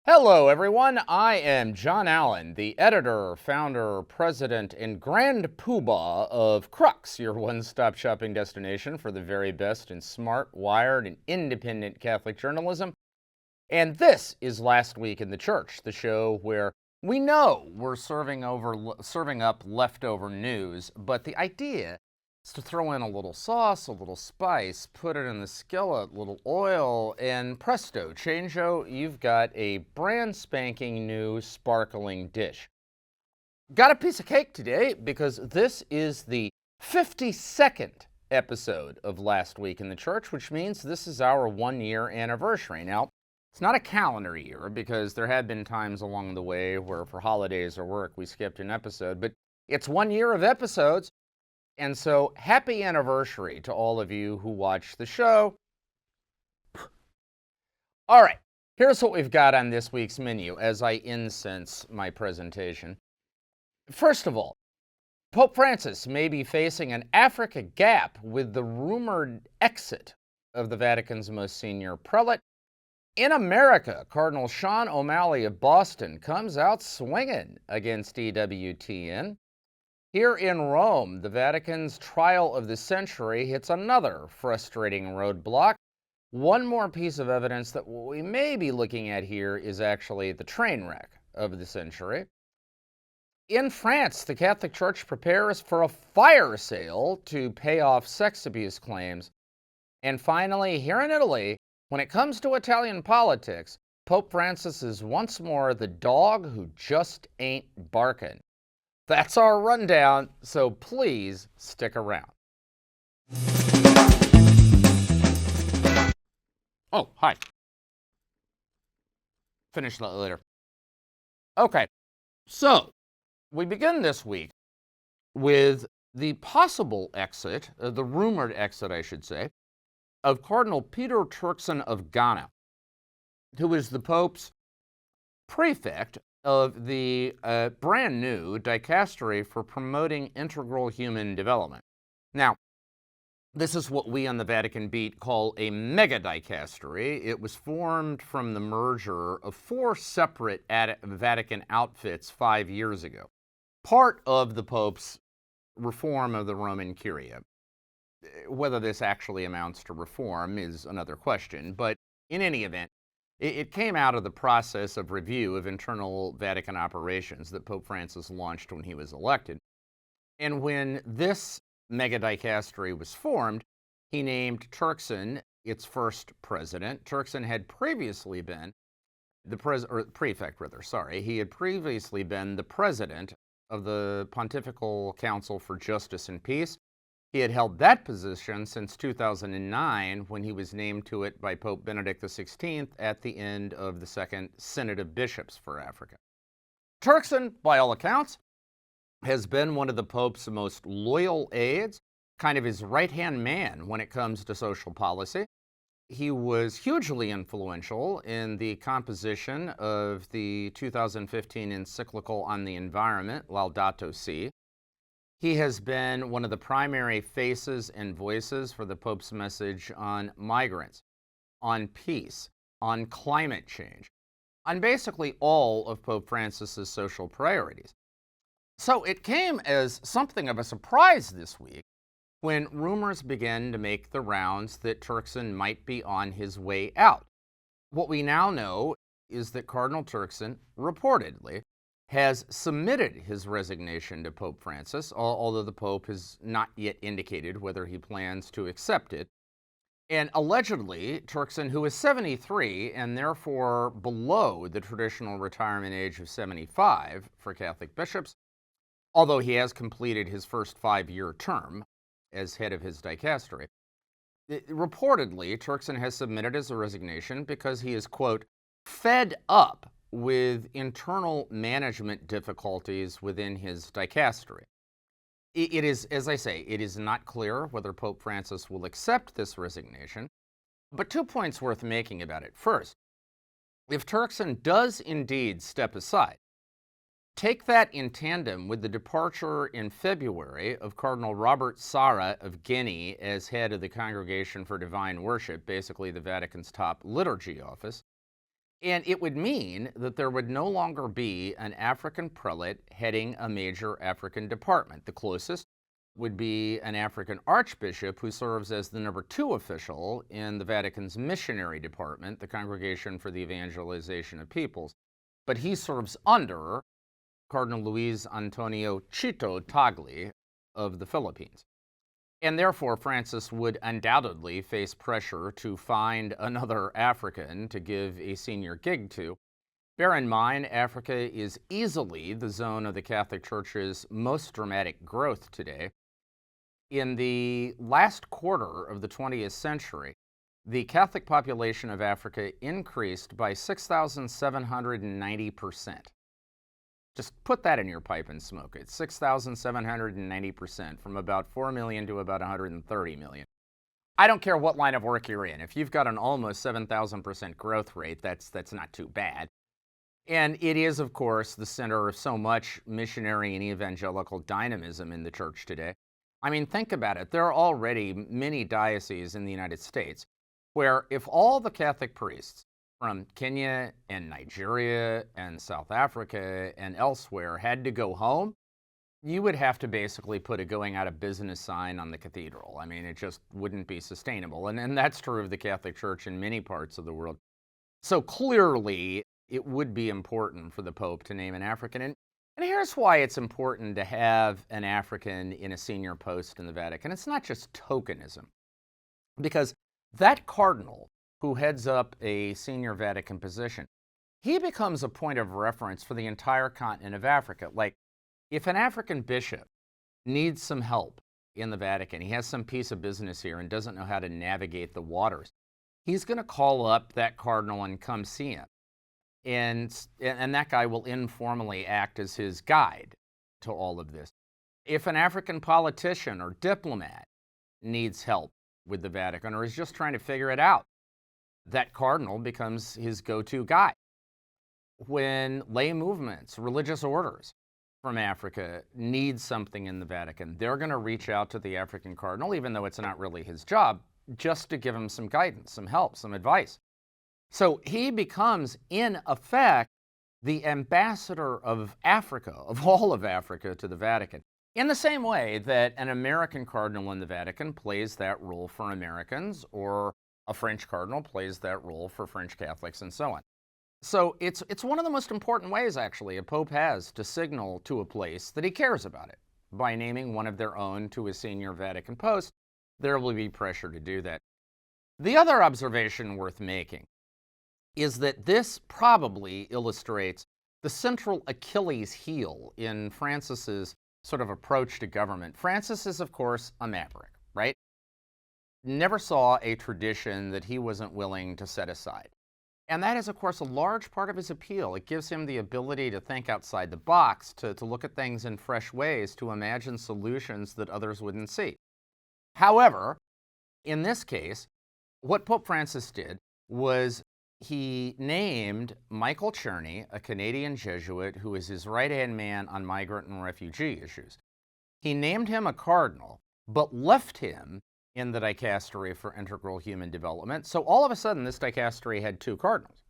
Hello, everyone. I am John Allen, the editor, founder, president, and grand poobah of Crux, your one-stop shopping destination for the very best in smart, wired, and independent Catholic journalism. And this is Last Week in the Church, the show where we know we're serving up leftover news, but the idea is to throw in a little sauce, a little spice, put it in the skillet, a little oil, and presto, changeo, you've got a brand spanking new sparkling dish. Got a piece of cake today because this is the 52nd episode of Last Week in the Church, which means this is our 1-year anniversary. Now, it's not a calendar year because there have been times along the way where for holidays or work we skipped an episode, but it's 1 year of episodes. And so, happy anniversary to all of you who watch the show. All right, here's what we've got on this week's menu as I incense my presentation. First of all, Pope Francis may be facing an Africa gap with the rumored exit of the Vatican's most senior prelate. In America, Cardinal O'Malley of Boston comes out swinging against EWTN. Here in Rome, the Vatican's trial of the century hits another frustrating roadblock. One more piece of evidence that what we may be looking at here is actually the train wreck of the century. In France, the Catholic Church prepares for a fire sale to pay off sex abuse claims. And finally, here in Italy, when it comes to Italian politics, Pope Francis is once more the dog who just ain't barking. That's our rundown, so please stick around. Oh, hi. Finish that later. Okay, so we begin this week with the possible exit, the rumored exit, I should say, of Cardinal Peter Turkson of Ghana, who is the Pope's Prefect of the brand new Dicastery for promoting integral human development. Now, this is what we on the Vatican Beat call a mega dicastery. It was formed from the merger of 4 separate Vatican outfits 5 years ago. Part of the Pope's reform of the Roman Curia. Whether this actually amounts to reform is another question, but in any event, it came out of the process of review of internal Vatican operations that Pope Francis launched when he was elected. And when this mega dicastery was formed, he named Turkson its first president. Turkson had previously been prefect. He had previously been the president of the Pontifical Council for Justice and Peace. He had held that position since 2009 when he was named to it by Pope Benedict XVI at the end of the Second Synod of Bishops for Africa. Turkson, by all accounts, has been one of the Pope's most loyal aides, kind of his right-hand man when it comes to social policy. He was hugely influential in the composition of the 2015 encyclical on the environment, Laudato Si'. He has been one of the primary faces and voices for the Pope's message on migrants, on peace, on climate change, on basically all of Pope Francis's social priorities. So it came as something of a surprise this week when rumors began to make the rounds that Turkson might be on his way out. What we now know is that Cardinal Turkson reportedly has submitted his resignation to Pope Francis, although the Pope has not yet indicated whether he plans to accept it. And allegedly, Turkson, who is 73 and therefore below the traditional retirement age of 75 for Catholic bishops, although he has completed his first 5-year term as head of his dicastery, reportedly, Turkson has submitted his resignation because he is, quote, fed up with internal management difficulties within his dicastery. It is, as I say, it is not clear whether Pope Francis will accept this resignation, but 2 points worth making about it. First, if Turkson does indeed step aside, take that in tandem with the departure in February of Cardinal Robert Sarah of Guinea as head of the Congregation for Divine Worship, basically the Vatican's top liturgy office, And it would mean that there would no longer be an African prelate heading a major African department. The closest would be an African archbishop who serves as the number 2 official in the Vatican's missionary department, the Congregation for the Evangelization of Peoples. But he serves under Cardinal Luis Antonio Chito Tagli of the Philippines. And therefore, Francis would undoubtedly face pressure to find another African to give a senior gig to. Bear in mind, Africa is easily the zone of the Catholic Church's most dramatic growth today. In the last quarter of the 20th century, the Catholic population of Africa increased by 6,790%. Just put that in your pipe and smoke it. 6,790%, from about 4 million to about 130 million. I don't care what line of work you're in. If you've got an almost 7,000% growth rate, that's not too bad. And it is, of course, the center of so much missionary and evangelical dynamism in the church today. I mean, think about it. There are already many dioceses in the United States where if all the Catholic priests from Kenya and Nigeria and South Africa and elsewhere had to go home, you would have to basically put a going out of business sign on the cathedral. I mean, it just wouldn't be sustainable. And that's true of the Catholic Church in many parts of the world. So clearly, it would be important for the Pope to name an African. And here's why it's important to have an African in a senior post in the Vatican. It's not just tokenism, because that cardinal who heads up a senior Vatican position, he becomes a point of reference for the entire continent of Africa. Like, if an African bishop needs some help in the Vatican, he has some piece of business here and doesn't know how to navigate the waters, he's going to call up that cardinal and come see him. And that guy will informally act as his guide to all of this. If an African politician or diplomat needs help with the Vatican or is just trying to figure it out, that cardinal becomes his go-to guy. When lay movements, religious orders from Africa need something in the Vatican, they're going to reach out to the African cardinal, even though it's not really his job, just to give him some guidance, some help, some advice. So he becomes, in effect, the ambassador of Africa, of all of Africa, to the Vatican, in the same way that an American cardinal in the Vatican plays that role for Americans, or a French cardinal plays that role for French Catholics, and so on. So it's one of the most important ways, actually, a pope has to signal to a place that he cares about it. By naming one of their own to a senior Vatican post, there will be pressure to do that. The other observation worth making is that this probably illustrates the central Achilles heel in Francis's sort of approach to government. Francis is, of course, a maverick, right? Never saw a tradition that he wasn't willing to set aside. And that is, of course, a large part of his appeal. It gives him the ability to think outside the box, to look at things in fresh ways, to imagine solutions that others wouldn't see. However, in this case, what Pope Francis did was he named Michael Czerny, a Canadian Jesuit who is his right-hand man on migrant and refugee issues. He named him a cardinal, but left him in the Dicastery for Integral Human Development. So all of a sudden, this Dicastery had 2 cardinals.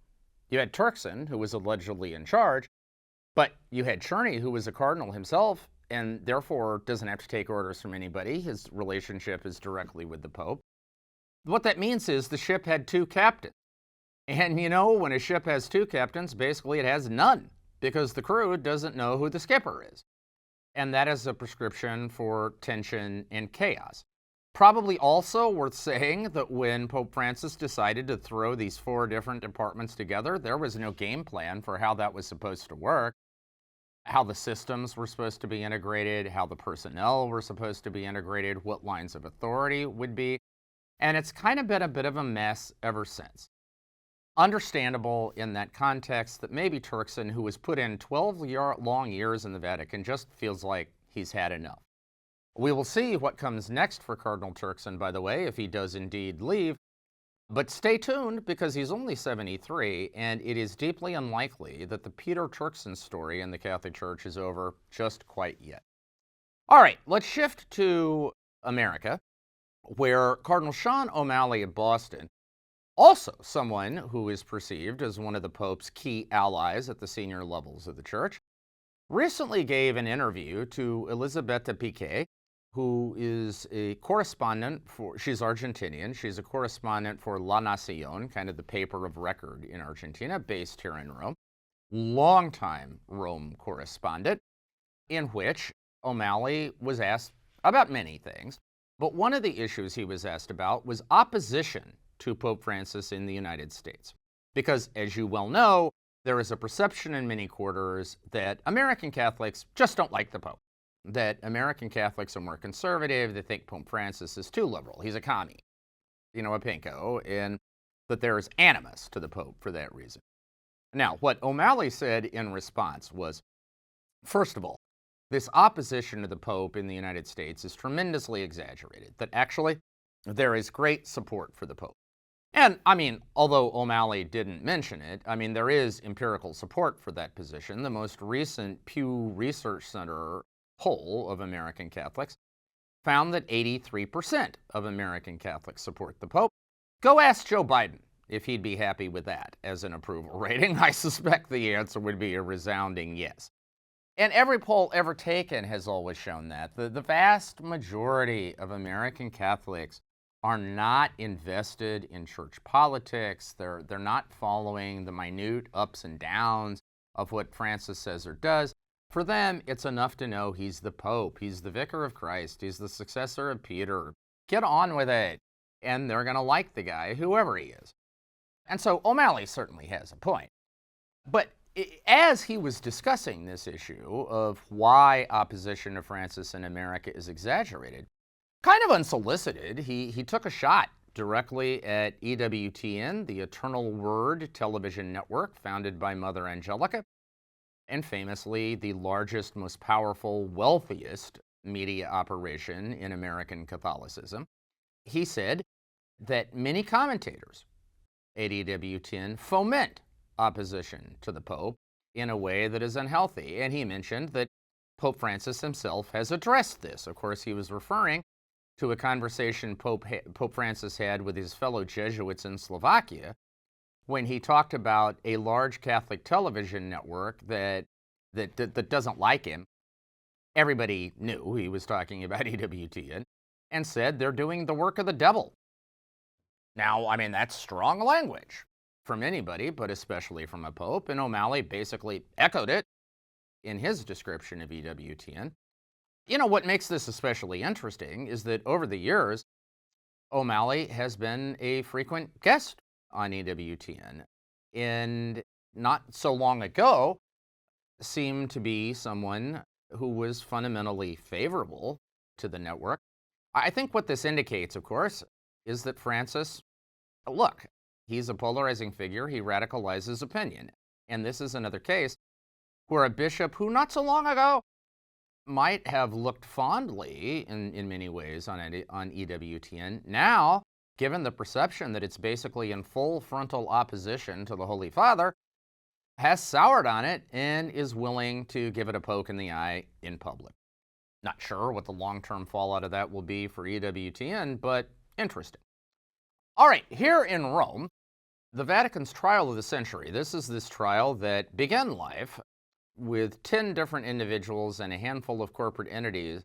You had Turkson, who was allegedly in charge, but you had Czerny, who was a cardinal himself, and therefore doesn't have to take orders from anybody. His relationship is directly with the Pope. What that means is the ship had 2 captains. And you know, when a ship has 2 captains, basically it has none, because the crew doesn't know who the skipper is. And that is a prescription for tension and chaos. Probably also worth saying that when Pope Francis decided to throw these 4 different departments together, there was no game plan for how that was supposed to work, how the systems were supposed to be integrated, how the personnel were supposed to be integrated, what lines of authority would be. And it's kind of been a bit of a mess ever since. Understandable in that context that maybe Turkson, who has put in 12 long years in the Vatican, just feels like he's had enough. We will see what comes next for Cardinal Turkson, by the way, if he does indeed leave. But stay tuned, because he's only 73, and it is deeply unlikely that the Peter Turkson story in the Catholic Church is over just quite yet. All right, let's shift to America, where Cardinal O'Malley of Boston also someone who is perceived as one of the Pope's key allies at the senior levels of the Church, recently gave an interview to Elisabetta Piqué, who is a correspondent she's Argentinian, she's a correspondent for La Nación, kind of the paper of record in Argentina, based here in Rome, longtime Rome correspondent, in which O'Malley was asked about many things, but one of the issues he was asked about was opposition to Pope Francis in the United States. Because, as you well know, there is a perception in many quarters that American Catholics just don't like the Pope, that American Catholics are more conservative, they think Pope Francis is too liberal, he's a commie, a pinko, and that there is animus to the Pope for that reason. Now, what O'Malley said in response was, first of all, this opposition to the Pope in the United States is tremendously exaggerated, that actually there is great support for the Pope. And, although O'Malley didn't mention it, there is empirical support for that position. The most recent Pew Research Center poll of American Catholics found that 83% of American Catholics support the Pope. Go ask Joe Biden if he'd be happy with that as an approval rating. I suspect the answer would be a resounding yes. And every poll ever taken has always shown that. The vast majority of American Catholics are not invested in church politics. They're not following the minute ups and downs of what Francis says or does. For them, it's enough to know he's the Pope, he's the Vicar of Christ, he's the successor of Peter. Get on with it. And they're going to like the guy, whoever he is. And so O'Malley certainly has a point. But as he was discussing this issue of why opposition to Francis in America is exaggerated, kind of unsolicited, he took a shot directly at EWTN, the Eternal Word television network founded by Mother Angelica, and famously the largest, most powerful, wealthiest media operation in American Catholicism. He said that many commentators at EWTN foment opposition to the Pope in a way that is unhealthy. And he mentioned that Pope Francis himself has addressed this. Of course, he was referring to a conversation Pope Francis had with his fellow Jesuits in Slovakia when he talked about a large Catholic television network that doesn't like him. Everybody knew he was talking about EWTN and said they're doing the work of the devil. Now, that's strong language from anybody, but especially from a pope, and O'Malley basically echoed it in his description of EWTN. What makes this especially interesting is that over the years, O'Malley has been a frequent guest on EWTN, and not so long ago seemed to be someone who was fundamentally favorable to the network. I think what this indicates, of course, is that Francis, look, he's a polarizing figure. He radicalizes opinion. And this is another case where a bishop who not so long ago might have looked fondly in many ways on EWTN, now, given the perception that it's basically in full frontal opposition to the Holy Father, has soured on it and is willing to give it a poke in the eye in public. Not sure what the long-term fallout of that will be for EWTN, but interesting. All right, here in Rome, the Vatican's trial of the century. This is this trial that began life with 10 different individuals and a handful of corporate entities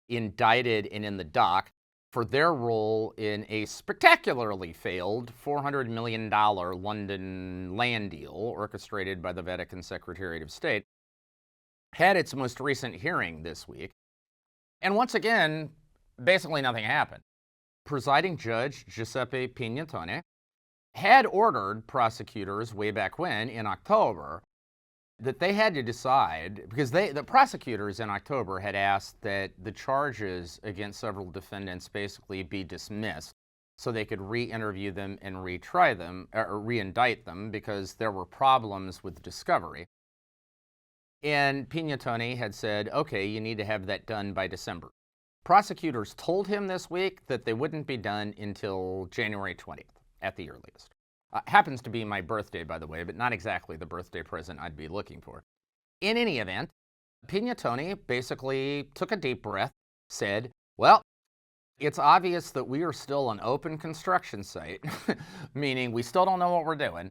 indicted and in the dock for their role in a spectacularly failed $400 million London land deal orchestrated by the Vatican Secretariat of State, had its most recent hearing this week. And once again, basically nothing happened. Presiding Judge Giuseppe Pignatone had ordered prosecutors way back when, in October, that they had to decide, because the prosecutors in October had asked that the charges against several defendants basically be dismissed so they could re-interview them and retry them, or re-indict them, because there were problems with discovery. And Pignatone had said, okay, you need to have that done by December. Prosecutors told him this week that they wouldn't be done until January 20th at the earliest. Happens to be my birthday, by the way, but not exactly the birthday present I'd be looking for. In any event, Pignatone basically took a deep breath, said, well, It's obvious that we are still an open construction site, meaning we still don't know what we're doing,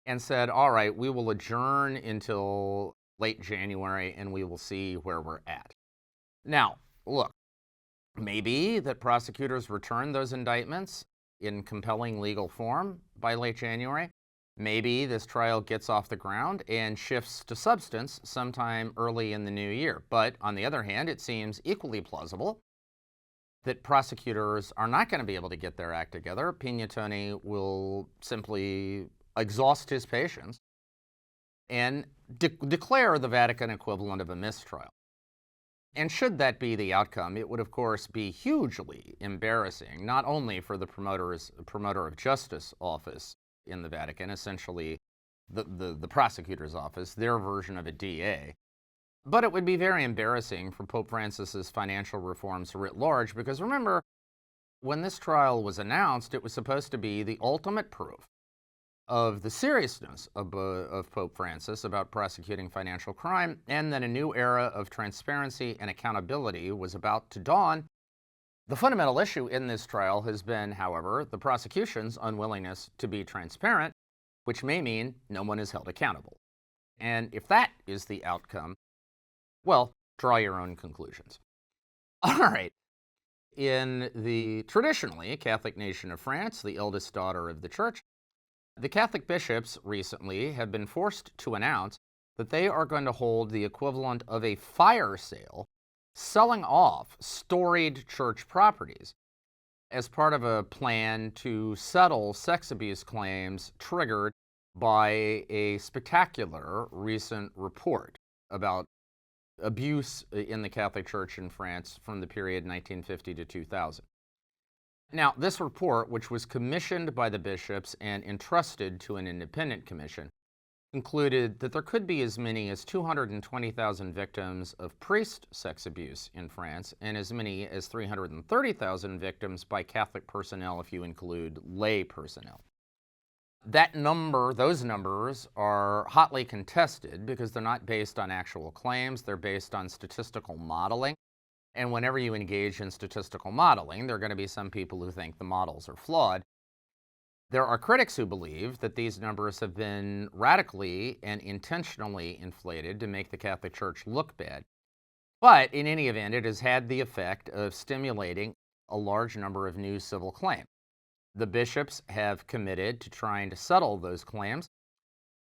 and said, all right, we will adjourn until late January and we will see where we're at. Now, look, maybe that prosecutors return those indictments in compelling legal form by late January. Maybe this trial gets off the ground and shifts to substance sometime early in the new year. But on the other hand, it seems equally plausible that prosecutors are not going to be able to get their act together. Pignatone will simply exhaust his patience and declare the Vatican equivalent of a mistrial. And should that be the outcome, it would, of course, be hugely embarrassing, not only for the promoter of justice office in the Vatican, essentially the prosecutor's office, their version of a DA, but it would be very embarrassing for Pope Francis's financial reforms writ large, because remember, when this trial was announced, it was supposed to be the ultimate proof of the seriousness of Pope Francis about prosecuting financial crime, and that a new era of transparency and accountability was about to dawn. The fundamental issue in this trial has been, however, the prosecution's unwillingness to be transparent, which may mean no one is held accountable. And if that is the outcome, well, draw your own conclusions. All right. In the traditionally Catholic nation of France, the eldest daughter of the Church, the Catholic bishops recently have been forced to announce that they are going to hold the equivalent of a fire sale, selling off storied church properties as part of a plan to settle sex abuse claims triggered by a spectacular recent report about abuse in the Catholic Church in France from the period 1950 to 2000. Now, this report, which was commissioned by the bishops and entrusted to an independent commission, concluded that there could be as many as 220,000 victims of priest sex abuse in France and as many as 330,000 victims by Catholic personnel if you include lay personnel. Those numbers are hotly contested because they're not based on actual claims, they're based on statistical modeling. And whenever you engage in statistical modeling, there are going to be some people who think the models are flawed. There are critics who believe that these numbers have been radically and intentionally inflated to make the Catholic Church look bad. But in any event, it has had the effect of stimulating a large number of new civil claims. The bishops have committed to trying to settle those claims,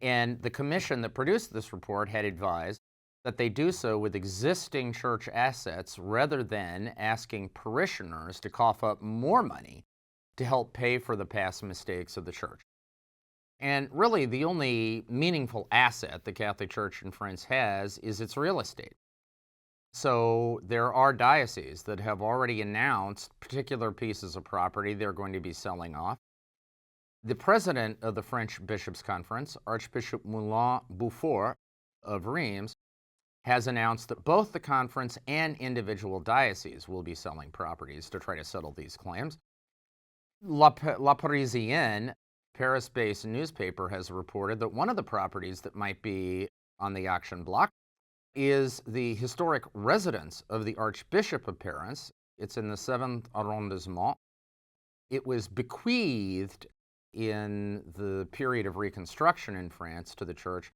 and the commission that produced this report had advised that they do so with existing church assets rather than asking parishioners to cough up more money to help pay for the past mistakes of the church. And really, the only meaningful asset the Catholic Church in France has is its real estate. So there are dioceses that have already announced particular pieces of property they're going to be selling off. The president of the French Bishops' Conference, Archbishop Moulin Beaufort of Reims, has announced that both the conference and individual dioceses will be selling properties to try to settle these claims. La Parisienne, Paris-based newspaper, has reported that one of the properties that might be on the auction block is the historic residence of the Archbishop of Paris. It's in the 7th arrondissement. It was bequeathed in the period of Reconstruction in France to the church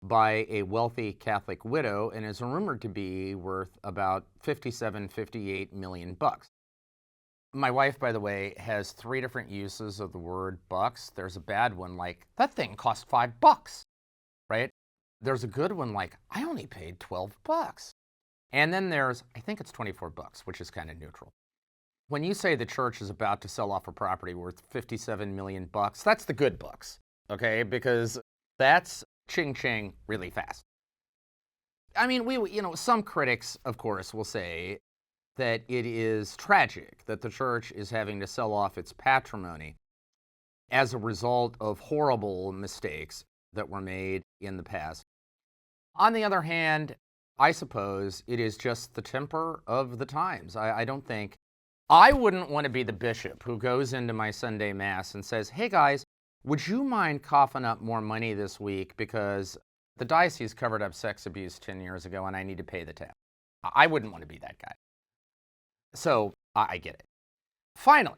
by a wealthy Catholic widow and is rumored to be worth about 58 million bucks. My wife, by the way, has 3 different uses of the word bucks. There's a bad one like, that thing cost $5, right? There's a good one like, I only paid $12. And then there's, I think it's $24, which is kind of neutral. When you say the church is about to sell off a property worth 57 million bucks, that's the good bucks, okay? Because that's ching-ching really fast. I mean, some critics, of course, will say that it is tragic that the church is having to sell off its patrimony as a result of horrible mistakes that were made in the past. On the other hand, I suppose it is just the temper of the times. I don't think, I wouldn't want to be the bishop who goes into my Sunday Mass and says, hey guys, would you mind coughing up more money this week because the diocese covered up sex abuse 10 years ago and I need to pay the tab? I wouldn't want to be that guy. So I get it. Finally,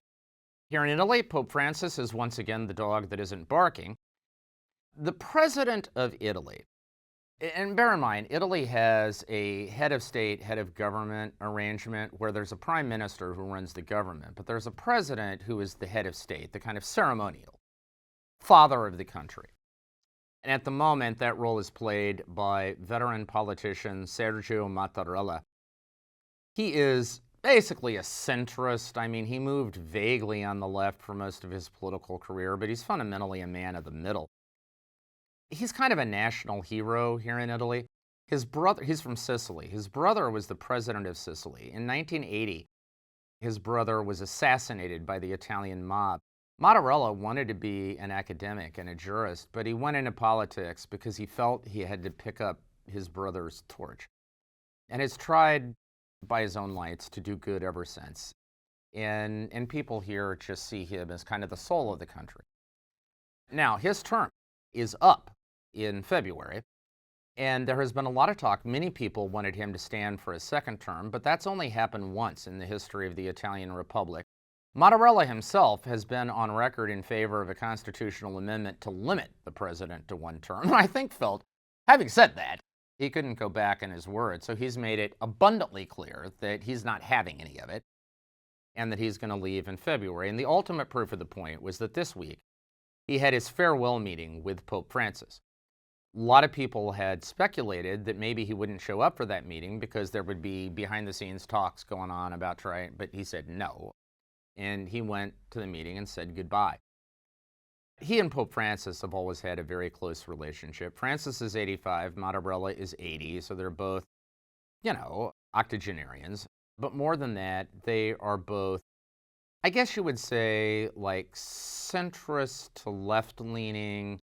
here in Italy, Pope Francis is once again the dog that isn't barking. The president of Italy, and bear in mind, Italy has a head of state, head of government arrangement where there's a prime minister who runs the government, but there's a president who is the head of state, the kind of ceremonial father of the country. And at the moment, that role is played by veteran politician Sergio Mattarella. He is basically a centrist. I mean, he moved vaguely on the left for most of his political career, but he's fundamentally a man of the middle. He's kind of a national hero here in Italy. His brother, he's from Sicily. His brother was the president of Sicily. In 1980, his brother was assassinated by the Italian mob. Mattarella wanted to be an academic and a jurist, but he went into politics because he felt he had to pick up his brother's torch, and has tried by his own lights to do good ever since. And people here just see him as kind of the soul of the country. Now, his term is up in February, and there has been a lot of talk. Many people wanted him to stand for a second term, but that's only happened once in the history of the Italian Republic. Mattarella himself has been on record in favor of a constitutional amendment to limit the president to one term, and I think felt, having said that, he couldn't go back in his word, so he's made it abundantly clear that he's not having any of it, and that he's going to leave in February. And the ultimate proof of the point was that this week, he had his farewell meeting with Pope Francis. A lot of people had speculated that maybe he wouldn't show up for that meeting because there would be behind-the-scenes talks going on about trying, but he said no. And he went to the meeting and said goodbye. He and Pope Francis have always had a very close relationship. Francis is 85, Mattarella is 80, so they're both, octogenarians. But more than that, they are both, I guess you would say, like centrist to left-leaning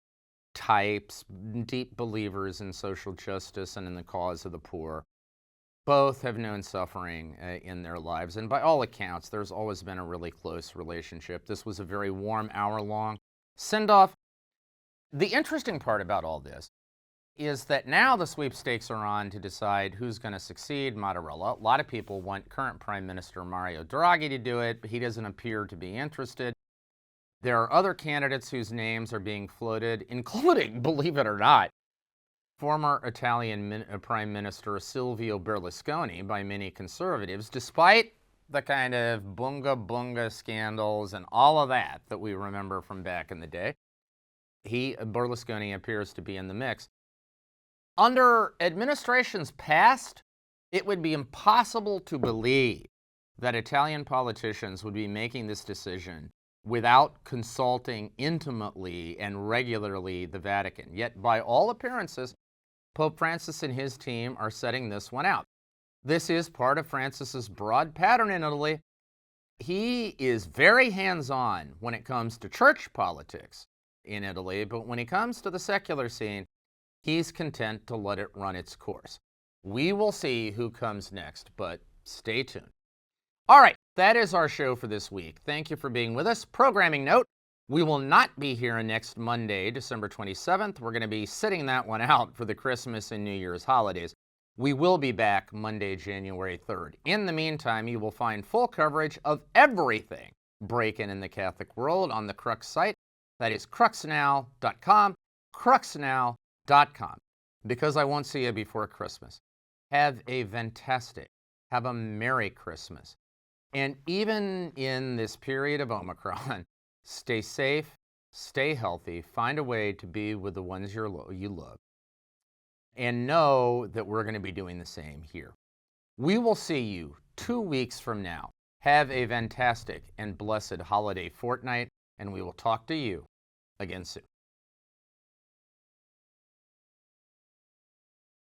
types, deep believers in social justice and in the cause of the poor. Both have known suffering in their lives, and by all accounts, there's always been a really close relationship. This was a very warm, hour-long send-off. The interesting part about all this is that now the sweepstakes are on to decide who's going to succeed Mattarella. A lot of people want current Prime Minister Mario Draghi to do it, but he doesn't appear to be interested. There are other candidates whose names are being floated, including, believe it or not, former Italian Prime Minister Silvio Berlusconi by many conservatives, despite the kind of bunga scandals and all of that we remember from back in the day. Berlusconi appears to be in the mix. Under administrations past, it would be impossible to believe that Italian politicians would be making this decision without consulting intimately and regularly the Vatican. Yet, by all appearances, Pope Francis and his team are setting this one out. This is part of Francis's broad pattern in Italy. He is very hands-on when it comes to church politics in Italy, but when it comes to the secular scene, he's content to let it run its course. We will see who comes next, but stay tuned. All right, that is our show for this week. Thank you for being with us. Programming note, we will not be here next Monday, December 27th. We're going to be sitting that one out for the Christmas and New Year's holidays. We will be back Monday, January 3rd. In the meantime, you will find full coverage of everything breaking in the Catholic world on the Crux site. That is cruxnow.com, cruxnow.com. Because I won't see you before Christmas. Have a fantastic, have a Merry Christmas. And even in this period of Omicron, stay safe, stay healthy, find a way to be with the ones you love, and know that we're going to be doing the same here. We will see you 2 weeks from now. Have a fantastic and blessed holiday fortnight, and we will talk to you again soon.